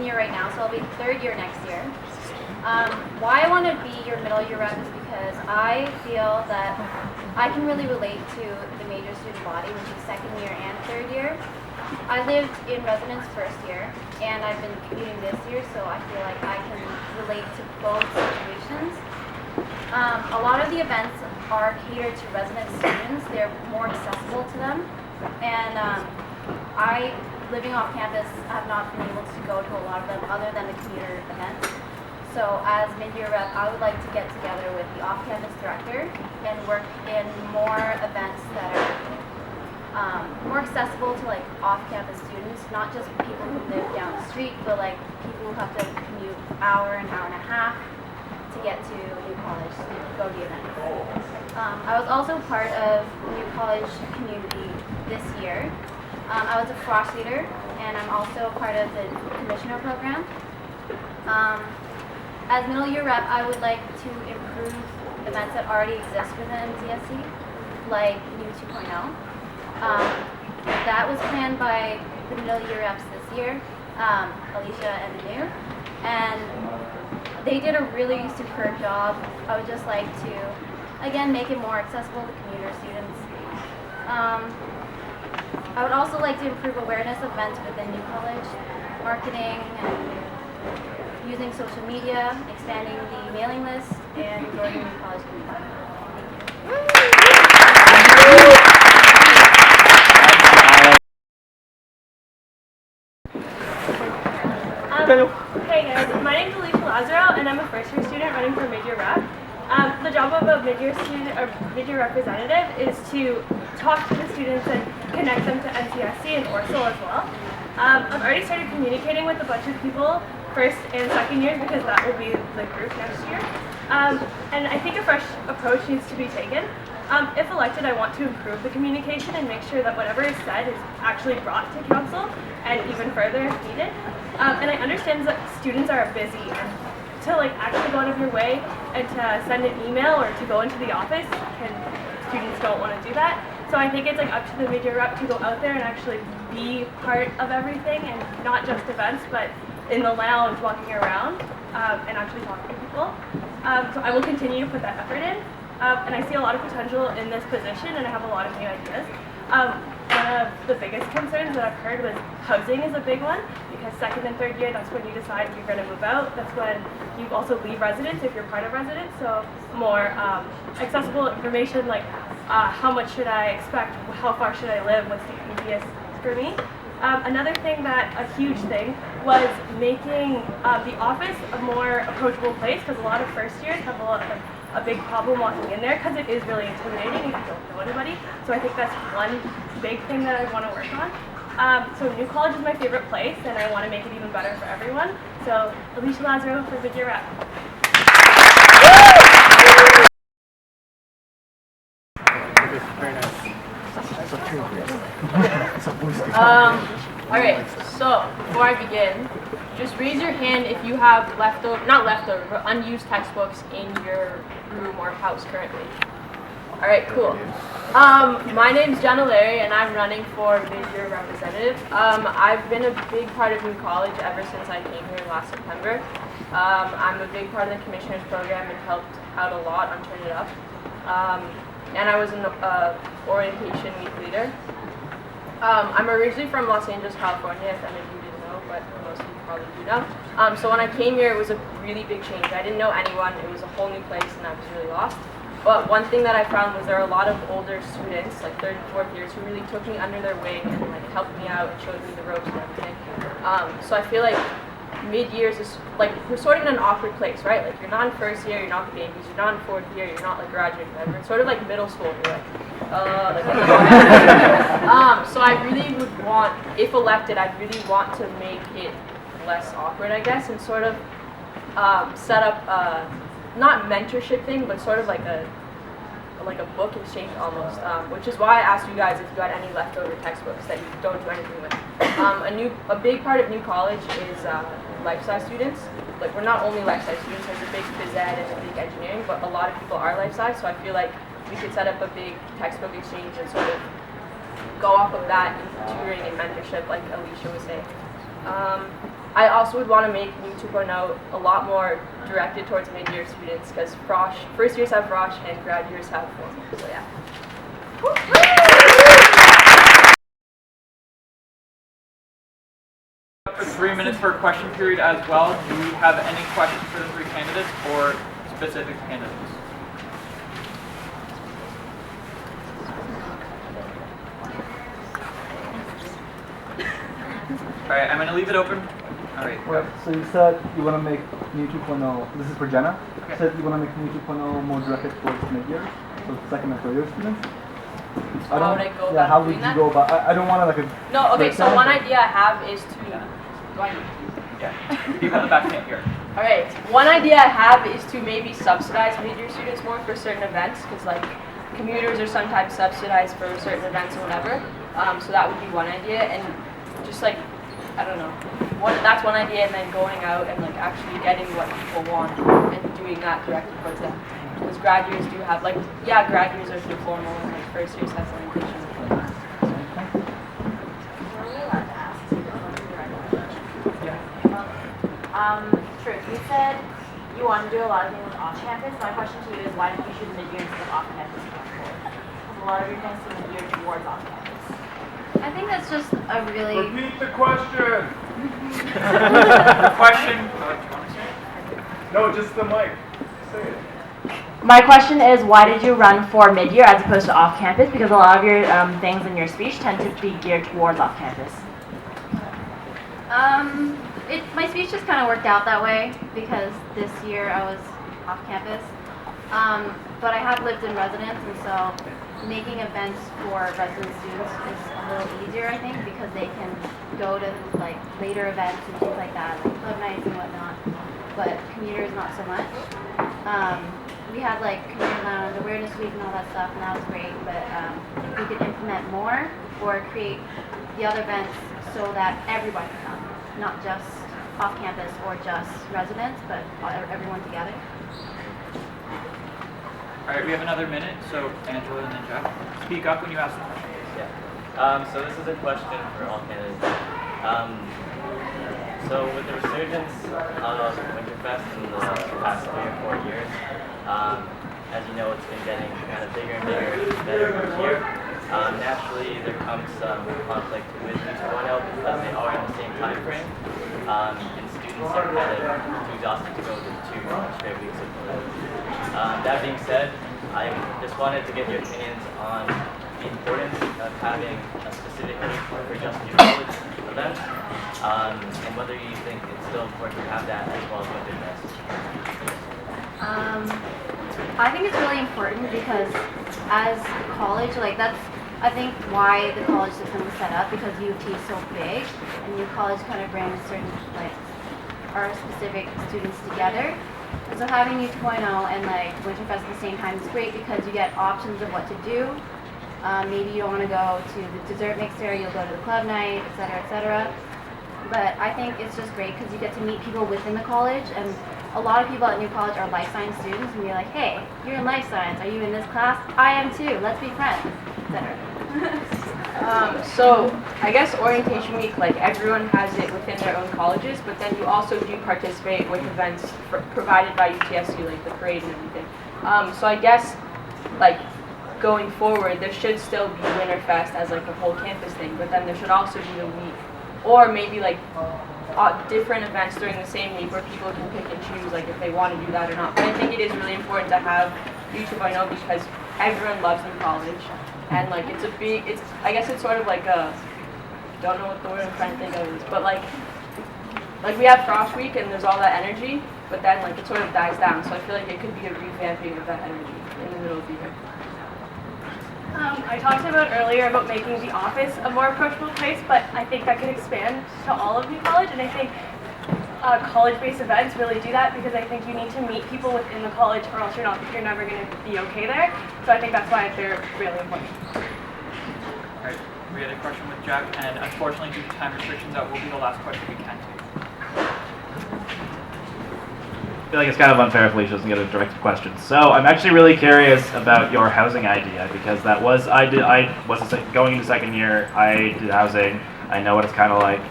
second year right now, so I'll be third year next year. Why I want to be your middle year rep is because I feel that I can really relate to the major student body, which is second year and third year. I lived in residence first year, and I've been commuting this year, so I feel like I can relate to both situations. A lot of the events are catered to resident students. They're more accessible to them, and I, living off campus, have not been able to go to a lot of them other than the commuter events. So as mid-year rep, I would like to get together with the off-campus director and work in more events that are more accessible to like off-campus students, not just people who live down the street, but like people who have to commute an hour and a half to get to New College to go to the event. I was also part of New College community this year. I was a frosh leader, and I'm also part of the commissioner program. As middle year rep, I would like to improve events that already exist within CSC, like New 2.0. That was planned by the middle year reps this year, Alicia and New, and they did a really superb job. I would just like to, again, make it more accessible to commuter students. I would also like to improve awareness of events within New College, marketing, and using social media, expanding the mailing list, and growing New College community. Hey guys, my name is Alicia Lazaro, and I'm a first-year student running for mid-year rep. The job of a mid-year student or mid-year representative is to talk to the students and connect them to NCSC and ORSL as well. I've already started communicating with a bunch of people, first and second years, because that will be the group next year. And I think a fresh approach needs to be taken. If elected, I want to improve the communication and make sure that whatever is said is actually brought to council and even further if needed. And I understand that students are busy, and to like actually go out of your way and to send an email or to go into the office, students don't want to do that. So I think it's like up to the mid-year rep to go out there and actually be part of everything, and not just events, but in the lounge, walking around, and actually talking to people. So I will continue to put that effort in, and I see a lot of potential in this position, and I have a lot of new ideas. One of the biggest concerns that I've heard was housing is a big one, because second and third year, that's when you decide you're going to move out. That's when you also leave residence if you're part of residence. So more accessible information, like how much should I expect, how far should I live, what's the easiest for me. Another thing a huge thing, was making the office a more approachable place, because a lot of first years have a big problem walking in there, because it is really intimidating if you don't know anybody. So I think that's one big thing that I want to work on. So New College is my favorite place, and I want to make it even better for everyone. So Alicia Lazaro for mid-year rep. Very nice. Alright, so before I begin, just raise your hand if you have not leftover, but unused textbooks in your room or house currently. Alright, cool. My name's Jenna Larry, and I'm running for mid-year representative. I've been a big part of New College ever since I came here last September. I'm a big part of the commissioner's program and helped out a lot on Turn It Up. And I was an orientation week leader. I'm originally from Los Angeles, California, if any of you didn't know, but most of you probably do know. So when I came here, it was a really big change. I didn't know anyone, it was a whole new place, and I was really lost. But one thing that I found was there are a lot of older students, like third and fourth years, who really took me under their wing and like helped me out and showed me the ropes and everything. So I feel like mid-years is like, we're sort of in an awkward place, right? Like you're not in first year, you're not the babies, you're not in fourth year, you're not like graduating, whatever. It's sort of like middle school, you're like, so I really would want, if elected, I'd really want to make it less awkward, I guess, and sort of set up not mentorship thing, but sort of like a book exchange almost, which is why I asked you guys if you had any leftover textbooks that you don't do anything with. A big part of New College is life science students. Like, we're not only life science students, there's a big phys ed and a big engineering, but a lot of people are life science, so I feel like we could set up a big textbook exchange and sort of go off of that in tutoring and mentorship, like Alicia was saying. I also would want to make New 2.0 a lot more directed towards mid-year students because first years have Frosh and grad years have formal. So yeah. 3 minutes for a question period as well. Do we have any questions for the three candidates or specific candidates? Alright, I'm going to leave it open. Alright. Right, so you said you want to make New 2.0, this is for Jenna. Okay. You said you want to make New 2.0 more directed towards mid-year, so second and third year students. How would I go Yeah, about how would doing you that? go about, I don't want to like a... No, okay, so breakdown, one but- idea I have is to... Yeah. People in the back can't hear. Alright, one idea I have is to maybe subsidize mid-year students more for certain events, because like commuters are sometimes subsidized for certain events or whatever. So that would be one idea, and just like, I don't know, that's one idea, and then going out and like actually getting what people want and doing that directly towards them. Because grad years do have like, yeah, grad years are too formal, and like first years have orientation. Truc, you said you want to do a lot of things off campus. My question to you is why did you choose mid-year instead of off campus going forward? Because a lot of your things seem geared towards off campus. I think that's just a really... Repeat the question. The question. No, just the mic. Say it. My question is why did you run for mid-year as opposed to off campus? Because a lot of your things in your speech tend to be geared towards off campus. My speech just kind of worked out that way because this year I was off campus. But I have lived in residence, and so making events for resident students is a little easier, I think, because they can go to like later events and things like that, like club nights and whatnot. But commuters, not so much. We had like commuter lounge, awareness week, and all that stuff, and that was great. But if we could implement more or create the other events so that everybody can come, not just off campus or just residents, but everyone together. Alright, we have another minute, so Angela and then Jeff. Speak up when you ask the question. Yeah. So this is a question for all candidates. So with the resurgence of Winterfest in the past 3 or 4 years, as you know, it's been getting kind of bigger and better each year. Naturally, there comes some conflict with New 2.0 because they are in the same time frame, and students are kind of too exhausted to go to 2 straight weeks of events. That being said, I just wanted to get your opinions on the importance of having a specific week for just your college events, and whether you think it's still important to have that as well as Winterfest. I think it's really important because as a college, like that's I think why the college system was set up, because U of T is so big and your college kind of brings certain like our specific students together. And so having U 2.0 and like Winterfest at the same time is great because you get options of what to do. Maybe you don't want to go to the dessert mixer, you'll go to the club night, etc., etc. But I think it's just great because you get to meet people within the college, and a lot of people at New College are life science students, and you're like, hey, you're in life science, are you in this class? I am too, let's be friends, etc. So I guess orientation week, like everyone has it within their own colleges, but then you also do participate with events provided by UTSU, like the parade and everything. So I guess like going forward, there should still be Winterfest as like a whole campus thing, but then there should also be the week, or maybe like different events during the same week where people can pick and choose like if they want to do that or not. But I think it is really important to have U 2.0 because everyone loves New College. And like I guess it's sort of like don't know what the word I'm trying to think of is, but like we have Frosh Week and there's all that energy, but then like it sort of dies down. So I feel like it could be a revamping of that energy in the middle of the year. I talked about earlier about making the office a more approachable place, but I think that could expand to all of New College, and I think college-based events really do that because I think you need to meet people within the college or else you're never going to be okay there. So I think that's why they're really important. Alright, we had a question with Jack, and unfortunately due to time restrictions, that will be the last question we can take. I feel like it's kind of unfair if Alicia doesn't get a direct question. So I'm actually really curious about your housing idea because that was I was going into second year. I did housing. I know what it's kind of like.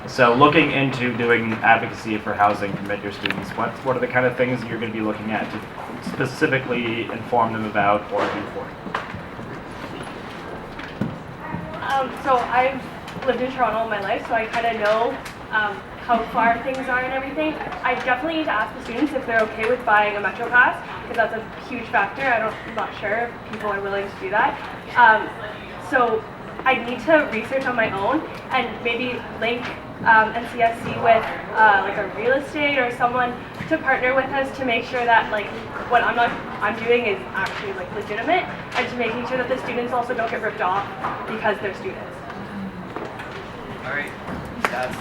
So looking into doing advocacy for housing for mid-year students, what are the kind of things you're going to be looking at to specifically inform them about or do for them? So I've lived in Toronto all my life, so I kind of know how far things are and everything. I definitely need to ask the students if they're okay with buying a Metro Pass, because that's a huge factor. I'm not sure if people are willing to do that. So I need to research on my own and maybe link NCSC with like a real estate or someone to partner with us to make sure that like what I'm doing is actually like legitimate, and to making sure that the students also don't get ripped off because they're students. All right. That's